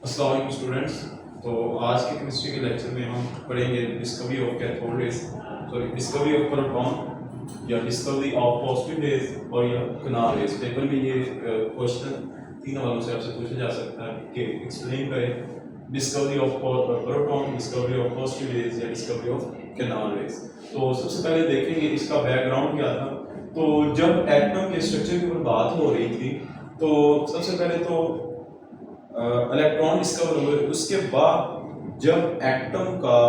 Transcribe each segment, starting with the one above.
अस्सलाम वालेकुम स्टूडेंट्स। तो आज के केमिस्ट्री के लेक्चर में हम पढ़ेंगे discovery of cathode rays, discovery of proton या डिस्कवरी ऑफ पॉजिटिव रेज और या कनाल रेज। पेपर में ये क्वेश्चन 3 हवालों से आपसे पूछा जा सकता है कि एक्सप्लेन करें discovery of proton, discovery of positive raise या डिस्कवरी ऑफ कनाल रेज। तो सबसे पहले देखेंगे इसका बैकग्राउंड क्या था। तो जब एटम के स्ट्रक्चर के ऊपर बात हो रही थी तो सबसे पहले तो इलेक्ट्रॉन डिस्कवर हुए। उसके बाद जब एटम का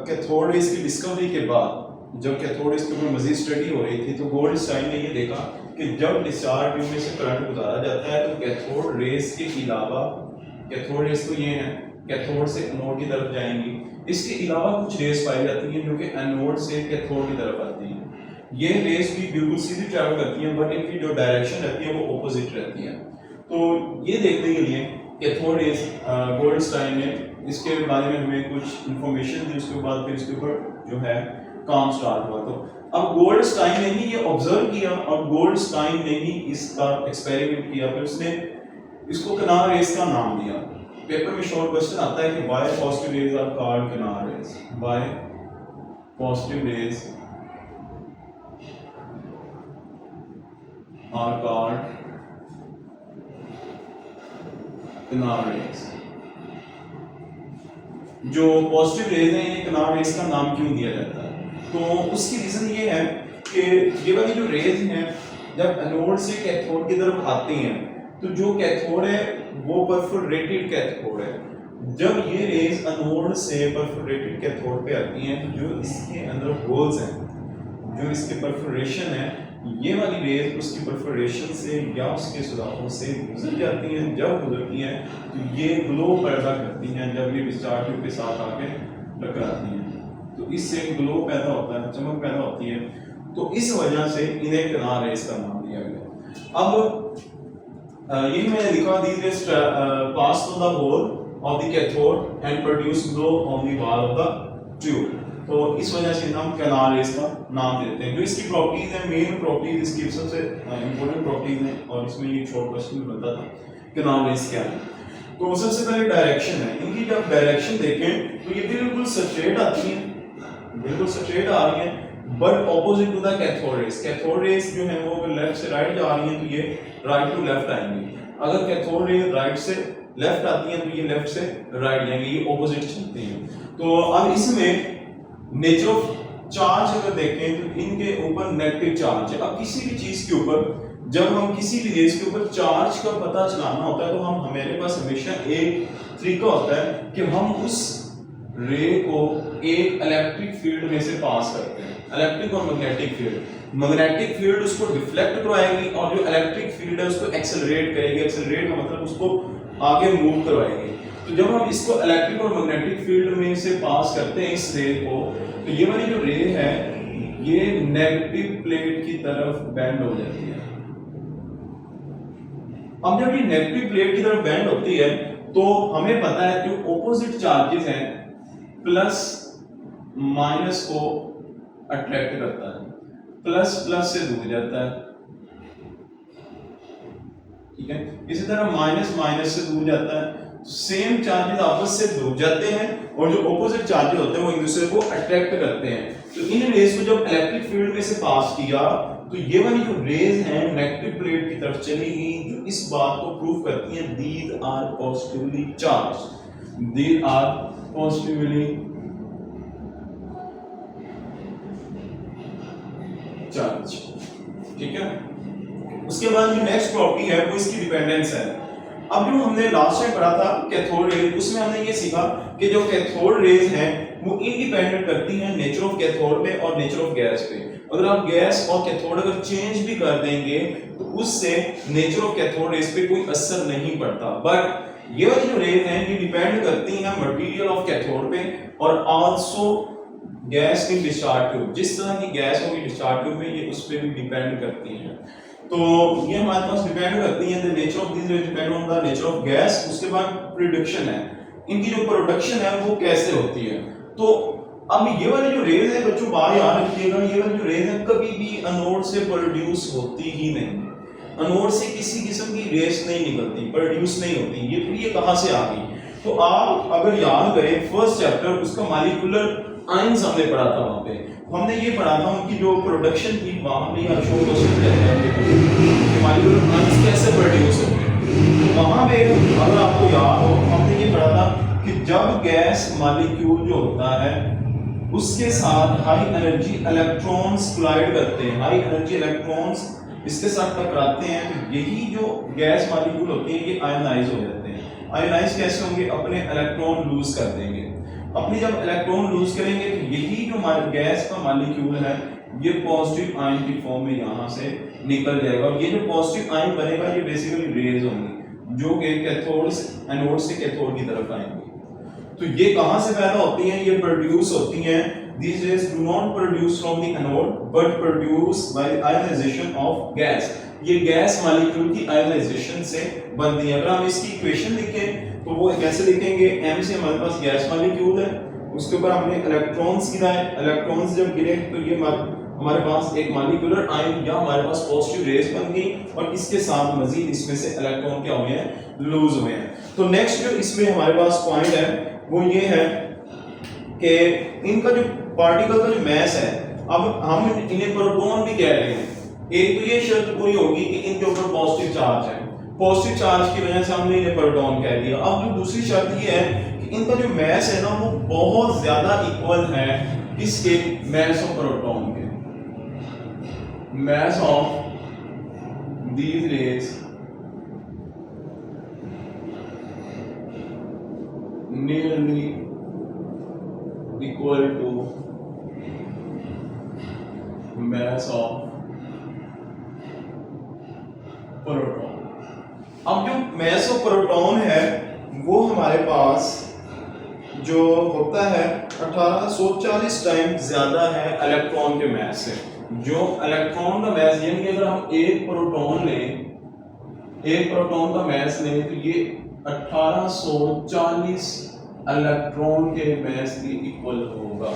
कैथोड रेज की डिस्कवरी के बाद जब कैथोड रेज के ऊपर मजीद स्टडी हो रही थी तो गोल्डस्टाइन ने ये देखा कि जब डिस्चार्ज ट्यूब में से करंट गुजारा जाता है तो कैथोड रेज के अलावा, कैथोड रेज तो ये है कैथोड से एनोड की तरफ जाएंगी, इसके अलावा कुछ रेज पाई जाती हैं जो कि एनोड से कैथोड की तरफ आती हैं। ये रेज भी बिल्कुल सीधी ट्रैवल करती हैं बट इनकी जो डायरेक्शन रहती है वो ऑपोजिट रहती है। तो ये देखने के लिए कैथोड रेज गोल्डस्टाइन ने इसके बारे में हमें कुछ इंफॉर्मेशन दी, उसके बाद फिर इसके ऊपर जो है काम स्टार्ट हुआ। तो अब गोल्डस्टाइन ने ही ये ऑब्जर्व किया और गोल्डस्टाइन ने ही इसका एक्सपेरिमेंट किया, फिर उसने इसको कनाल रेज का नाम दिया। पेपर में शॉर्ट क्वेश्चन आता है कि why positive rays are called canal rays, why positive rays are called canal rays. जो पॉजिटिव रेज है ये कनाल रेज का नाम क्यों दिया जाता है? तो उसकी रीजन ये है कि ये वाली जो रेज हैं जब एनोड से कैथोड की तरफ आती हैं तो जो कैथोड है वो परफोरेटेड कैथोड है। जब ये रेज एनोड से परफोरेटेड कैथोड पे आती हैं तो जो इसके अंदर होल्स हैं, जो इसके परफोरेशन है, ये वाली रेज उसकी परफोरेशन से या उसके सुराखों से गुजर जाती हैं। जब गुजरती हैं तो ये ग्लो पैदा करती हैं। जब ये डिस्चार्ज ट्यूब के साथ आके टकराती हैं तो इससे ग्लो पैदा होता है, चमक पैदा होती है। तो इस वजह से इन्हें कनाल रेज का नाम दिया गया। अब ये मैंने लिखा the rays pass through the hole of the cathode and produce glow on the wall of the tube. तो इस वजह से हम कनाल रेज का नाम देते हैं। जो इसकी प्रॉपर्टीज है, मेन प्रॉपर्टीज इसकी सबसे इंपॉर्टेंट प्रॉपर्टीज हैं और इसमें ये शॉर्ट क्वेश्चन भी बनता था कनाल रेज क्या है। तो सबसे पहले डायरेक्शन है। इनकी जब डायरेक्शन देखें तो ये बिल्कुल स्ट्रेट आती है, बिल्कुल स्ट्रेट आ रही है but opposite to the cathode rays. Cathode rays जो है वो अगर लेफ्ट से राइट जा रही है तो ये राइट टू लेफ्ट आएंगी। अगर कैथोड रेज राइट से लेफ्ट आती है तो ये लेफ्ट से राइट जाएंगी, ये ऑपोजिट चलती है। तो अब इसमें नेचर ऑफ चार्ज अगर देखें तो इनके ऊपर नेगेटिव चार्ज है। अब किसी भी चीज के ऊपर जब हम किसी भी रेज के ऊपर चार्ज का पता चलाना होता है तो हम हमारे पास हमेशा एक तरीका होता है कि हम उस रे को एक इलेक्ट्रिक फील्ड में से पास करते हैं। इलेक्ट्रिक और मैग्नेटिक फील्ड, मैग्नेटिक फील्ड उसको डिफ्लेक्ट करवाएगी और जो इलेक्ट्रिक फील्ड है उसको एक्सेलरेट करेगी। एक्सेलरेट का मतलब उसको आगे मूव करवाएगी। तो जब हम इसको इलेक्ट्रिक और मैग्नेटिक फील्ड में से पास करते हैं इस रे को, तो ये वाली जो रे है ये नेगेटिव प्लेट की तरफ बेंड हो जाती है। अब जब ये नेगेटिव प्लेट की तरफ बेंड होती है तो हमें पता है जो ऑपोजिट चार्जेस हैं प्लस माइनस को अट्रैक्ट करता है, प्लस प्लस से दूर जाता है, ठीक है। इसी तरह माइनस माइनस से दूर जाता है। सेम चार्जेस आपस से दूर जाते हैं और जो ऑपोजिट चार्जेस होते हैं वो एक दूसरे को अट्रैक्ट करते हैं। तो इन रेज को जब इलेक्ट्रिक फील्ड में से पास किया तो ये वाली जो रेज हैं नेगेटिव प्लेट की तरफ चली गई, जो इस बात को प्रूव करती हैं these are positively charged, these are positively charged, ठीक है। उसके बाद जो नेक्स्ट प्रॉपर्टी है वो इसकी डिपेंडेंस है। अब जो हमने लास्ट टाइम पढ़ा था कैथोड रेज, उसमें हमने ये सीखा कि जो कैथोड रेज हैं वो इंडिपेंडेंट करती हैं नेचर ऑफ कैथोड पे और नेचर ऑफ गैस पे। अगर आप गैस और कैथोड अगर चेंज भी कर देंगे तो उससे नेचर ऑफ कैथोड रेज पे कोई असर नहीं पड़ता। बट ये वाली जो रेज हैं ये डिपेंड करती हैं मटेरियल ऑफ कैथोड पे और also gas in discharge tube. जिस तरह की गैस होगी डिस्चार्ज ट्यूब में ये उस पर भी डिपेंड करती हैं। तो ये हमारे पास डिपेंड करती है the nature of this rays depend on the nature of gas. उसके बाद प्रोडक्शन है, इनकी जो प्रोडक्शन है वो कैसे होती है। तो अब ये वाली जो रेज है बच्चों बार याद रखिएगा, ये वाली जो रेज है कभी भी एनोड से प्रोड्यूस होती ही नहीं। एनोड से किसी किस्म की रेस नहीं निकलती, प्रोड्यूस नहीं होती। ये फिर ये कहां से आ गई? तो आप अगर याद करें फर्स्ट चैप्टर, उसका मॉलिक्यूलर आयंस हमने पढ़ा था। वहां पे हमने ये पढ़ा था उनकी जो प्रोडक्शन थी, वहां पे हर्षो क्वेश्चन कहते हैं कि मॉलिक्यूलर आयंस कैसे प्रोड्यूस होते हैं। तो वहां पे अगर आपको याद हो, हमने ये पढ़ा था कि जब गैस मॉलिक्यूल जो होता है उसके साथ हाई एनर्जी इलेक्ट्रॉन्स कोलाइड करते हैं, हाई एनर्जी इलेक्ट्रॉन्स इसके साथ टकराते हैं, तो यही जो गैस मॉलिक्यूल होते हैं ये आयनाइज हो जाते हैं। आयनाइज कैसे होंगे? अपने इलेक्ट्रॉन लूज कर देंगे। अपनी जब इलेक्ट्रॉन लूज करेंगे तो यही जो गैस का मॉलिक्यूल है ये पॉजिटिव आयन की फॉर्म में यहाँ से निकल जाएगा, और ये जो पॉजिटिव आयन बनेगा ये बेसिकली रेज होंगी जो कि कैथोड से एनोड से कैथोड की तरफ आएंगी। तो ये कहां से पैदा होती हैं? ये प्रोड्यूस होती हैं, these rays do not produce from the anode but produced by the ionization of gas। ये गैस मॉलिक्यूल की आयनाइजेशन से बनती है। अगर हम इसकी इक्वेशन लिखें तो वो कैसे लिखेंगे? m से हमारे पास गैस मॉलिक्यूल है, उसके ऊपर हमने इलेक्ट्रॉन्स गिराए, इलेक्ट्रॉन्स जब गिरे तो ये हमारे पास एक मॉलिक्यूलर आयन या हमारे पास पॉजिटिव रेज बन गई, और इसके साथ मजीद इसमें से इलेक्ट्रॉन क्या हुए हैं? लूज हुए हैं। तो नेक्स्ट जो इसमें हमारे पास पॉइंट है वो ये है कि इनका जो पार्टिकल का जो मैस है, अब हम इन्हें प्रोटॉन भी कह रहे हैं। एक तो ये शर्त पूरी होगी कि इनके ऊपर पॉजिटिव चार्ज है, पॉजिटिव चार्ज की वजह से हमने इन्हें प्रोटॉन कह दिया। अब जो दूसरी शर्त ये है कि इनका जो मैस है ना वो बहुत ज्यादा इक्वल है किसके? मैस ऑफ प्रोटॉन के। Mass of these raise nearly equal to mass of proton। अब जो mass of proton है वो हमारे पास जो होता है 1840 टाइम ज्यादा है इलेक्ट्रॉन के मैस से। जो इलेक्ट्रॉन का मैस, यानी अगर हम एक प्रोटॉन का मैस लें तो ये 1840 इलेक्ट्रॉन के मैस के इक्वल होगा।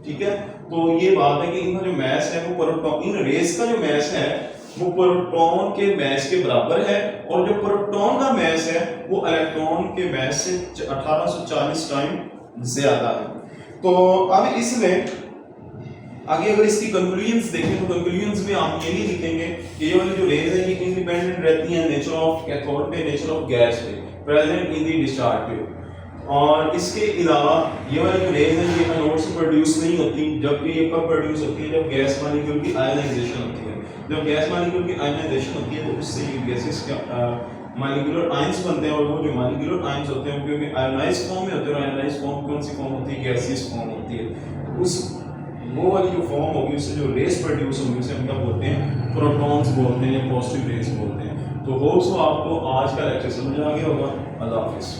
ठीक है, तो ये बात है कि इनका जो मैस है वो प्रोटॉन, इन रेस का जो मैस है वो प्रोटॉन के मैस के बराबर है, और जो प्रोटॉन का मैस है वो इलेक्ट्रॉन के मैस से 1840 टाइम ज्यादा है। तो अब इसमें आगे अगर इसकी कंक्लूजन्स देखें तो कंक्लूजन्स में हम ये नहीं लिखेंगे कि ये वाली जो रेज है ये इंडिपेंडेंट रहती है नेचर ऑफ कैथोड पे, नेचर ऑफ गैस पे, प्रेजेंट इन द डिस्चार्ज पे। और इसके अलावा ये वाली जो रेज है ये एनोड से प्रोड्यूस नहीं होती, जबकि ये कब प्रोड्यूस होती है? जब गैस मॉलिक्यूल की आयनाइजेशन होती है। जब गैस मॉलिक्यूल की आयनाइजेशन होती है तो उससे ये गैसेस का मॉलिक्यूलर आयंस बनते हैं, और वो जो मॉलिक्यूलर आयंस होते हैं क्योंकि आयनाइज्ड फॉर्म में होते हैं, और आयनाइज्ड फॉर्म कौन सी फॉर्म होती है? गैसियस फॉर्म होती है। उस वो वाली जो फॉर्म होगी उससे जो रेस प्रोड्यूस होंगी उसे हम क्या बोलते हैं? प्रोटॉन्स बोलते हैं या पॉजिटिव रेस बोलते हैं। तो होप सो आपको आज का लेक्चर समझ आ गया होगा। अल्लाह हाफिज़।